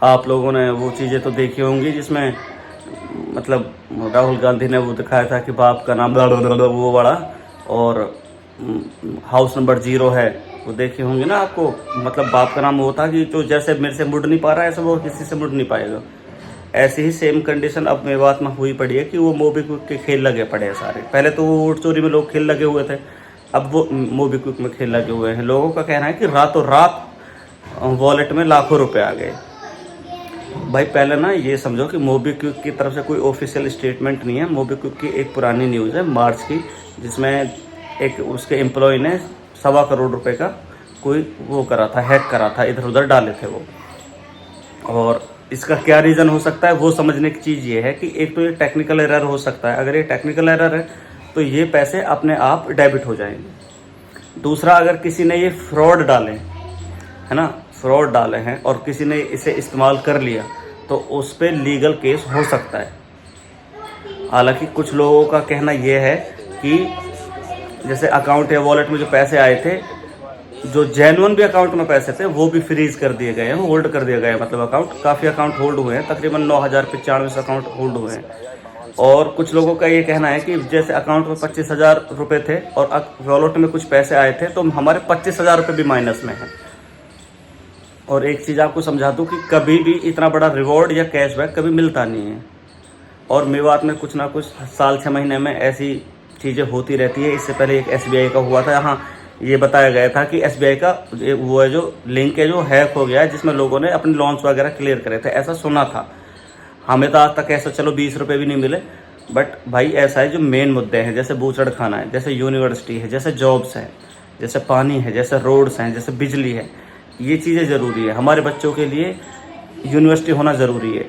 आप लोगों ने वो चीज़ें तो देखी होंगी जिसमें मतलब राहुल गांधी ने वो दिखाया था कि बाप का नाम वो बड़ा, और हाउस नंबर 0 है, वो देखी होंगी ना आपको। मतलब बाप का नाम वो था कि जो जैसे मेरे से मुड़ नहीं पा रहा है ऐसे वो किसी से मुड़ नहीं पाएगा। ऐसी ही सेम कंडीशन अब मेवात में हुई पड़ी है कि वो मोबीक्विक के खेल लगे पड़े हैं सारे। पहले तो वो वोट चोरी में लोग खेल लगे हुए थे, अब वो मोबीक्विक में खेल लगे हुए हैं। लोगों का कहना है कि रातों रात वॉलेट में लाखों रुपए आ गए। भाई पहले ना ये समझो कि मोबीक्विक की तरफ से कोई ऑफिशियल स्टेटमेंट नहीं है। मोबीक्विक की एक पुरानी न्यूज़ है मार्च की, जिसमें एक उसके एम्प्लॉय ने 1.25 करोड़ रुपए का कोई वो करा था, हैक करा था, इधर उधर डाले थे वो। और इसका क्या रीज़न हो सकता है वो समझने की चीज़ ये है कि एक तो ये टेक्निकल एरर हो सकता है। अगर ये टेक्निकल एरर है तो ये पैसे अपने आप डेबिट हो जाएंगे। दूसरा, अगर किसी ने ये फ्रॉड डाले है ना, फ्रॉड डाले हैं और किसी ने इसे इस्तेमाल कर लिया तो उस पर लीगल केस हो सकता है। हालांकि कुछ लोगों का कहना यह है कि जैसे अकाउंट या वॉलेट में जो पैसे आए थे, जो जेन्युइन भी अकाउंट में पैसे थे वो भी फ्रीज कर दिए गए हैं, होल्ड कर दिए गए हैं। मतलब अकाउंट, काफ़ी अकाउंट होल्ड हुए हैं, तकरीबन 9,095 अकाउंट होल्ड हुए हैं। और कुछ लोगों का ये कहना है कि जैसे अकाउंट में 25,000 रुपये थे और वॉलेट में कुछ पैसे आए थे तो हमारे 25,000 रुपये भी माइनस में हैं। और एक चीज़ आपको समझा दूँ कि कभी भी इतना बड़ा रिवॉर्ड या कैशबैक कभी मिलता नहीं है। और मेवात में कुछ ना कुछ साल 6 महीने में ऐसी चीज़ें होती रहती है। इससे पहले एक SBI का हुआ था, यहाँ ये बताया गया था कि SBI का वो है जो लिंक है जो हैक हो गया है, जिसमें लोगों ने अपने लोन्स वगैरह क्लियर करे थे, ऐसा सुना था। हमें तो आज तक ऐसा चलो 20 रुपये भी नहीं मिले, बट भाई ऐसा है जो मेन मुद्दे हैं, जैसे बूचड़ खाना है, जैसे यूनिवर्सिटी है, जैसे जॉब्स हैं, जैसे पानी है, जैसे रोड्स हैं, जैसे बिजली है, ये चीज़ें ज़रूरी है। हमारे बच्चों के लिए यूनिवर्सिटी होना ज़रूरी है।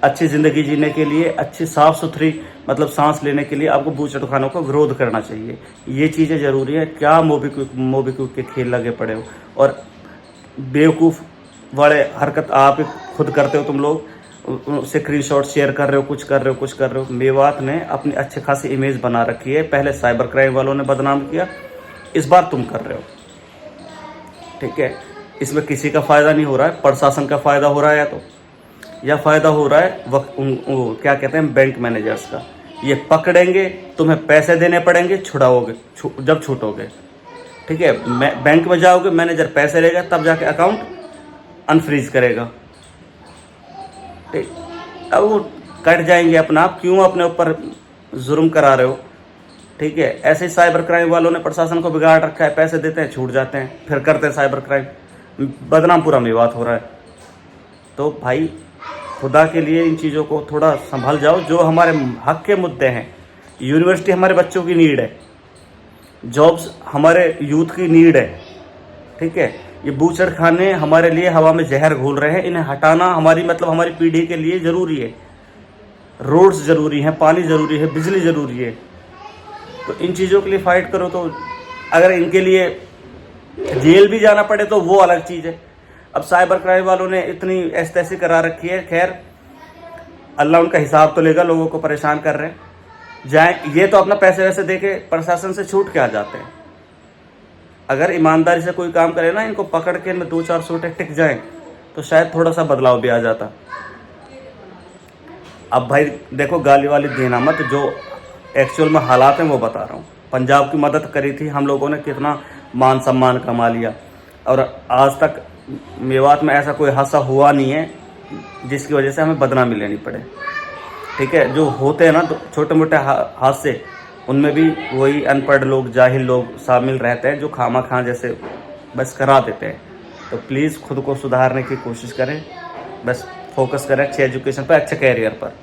अच्छी ज़िंदगी जीने के लिए, अच्छी साफ़ सुथरी मतलब सांस लेने के लिए आपको बूचड़ खानों का विरोध करना चाहिए। ये चीज़ें ज़रूरी है। क्या मोबीक्विक के खेल लगे पड़े हो और बेवकूफ़ वाले हरकत आप खुद करते हो। तुम लोग स्क्रीनशॉट शेयर कर रहे हो, कुछ कर रहे हो। मेवात ने अपनी अच्छी खासी इमेज बना रखी है। पहले साइबर क्राइम वालों ने बदनाम किया, इस बार तुम कर रहे हो, ठीक है। इसमें किसी का फ़ायदा नहीं हो रहा है, प्रशासन का फ़ायदा हो रहा है या फ़ायदा हो रहा है क्या कहते हैं बैंक मैनेजर्स का। ये पकड़ेंगे, तुम्हें पैसे देने पड़ेंगे, छुड़ाओगे जब छूटोगे, ठीक है। बैंक में जाओगे, मैनेजर पैसे लेगा, तब जाके अकाउंट अनफ्रीज करेगा, ठीक। अब वो कट जाएंगे अपना आप, क्यों अपने ऊपर जुर्म करा रहे हो, ठीक है। ऐसे ही साइबर क्राइम वालों ने प्रशासन को बिगाड़ रखा है, पैसे देते हैं, छूट जाते हैं, फिर करते हैं साइबर क्राइम, बदनाम पूरा मेवात हो रहा है। तो भाई खुदा के लिए इन चीज़ों को थोड़ा संभल जाओ। जो हमारे हक के मुद्दे हैं, यूनिवर्सिटी हमारे बच्चों की नीड है, जॉब्स हमारे यूथ की नीड है, ठीक है। ये बूचड़ खाने हमारे लिए हवा में जहर घोल रहे हैं, इन्हें हटाना हमारी पीढ़ी के लिए ज़रूरी है। रोड्स ज़रूरी हैं, पानी ज़रूरी है, बिजली ज़रूरी है। तो इन चीज़ों के लिए फ़ाइट करो। तो अगर इनके लिए जेल भी जाना पड़े तो वो अलग चीज़ है। अब साइबर क्राइम वालों ने इतनी ऐसी करा रखी है, खैर अल्लाह उनका हिसाब तो लेगा, लोगों को परेशान कर रहे हैं। जाए ये तो अपना पैसे वैसे दे के प्रशासन से छूट के आ जाते हैं। अगर ईमानदारी से कोई काम करे ना, इनको पकड़ के इनमें 2-4 सूटें टिक जाएं तो शायद थोड़ा सा बदलाव भी आ जाता। अब भाई देखो, गाली वाली देना मत, जो एक्चुअल में हालात हैं वो बता रहा हूँ। पंजाब की मदद करी थी हम लोगों ने, कितना मान सम्मान कमा लिया, और आज तक मेवात में ऐसा कोई हादसा हुआ नहीं है जिसकी वजह से हमें बदनामी लेनी पड़े, ठीक है। जो होते हैं ना तो छोटे मोटे हादसे, उनमें भी वही अनपढ़ लोग, जाहिल लोग शामिल रहते हैं, जो खामा खां जैसे बस करा देते हैं। तो प्लीज़ खुद को सुधारने की कोशिश करें, बस फोकस करें अच्छे एजुकेशन पर, अच्छे कैरियर पर।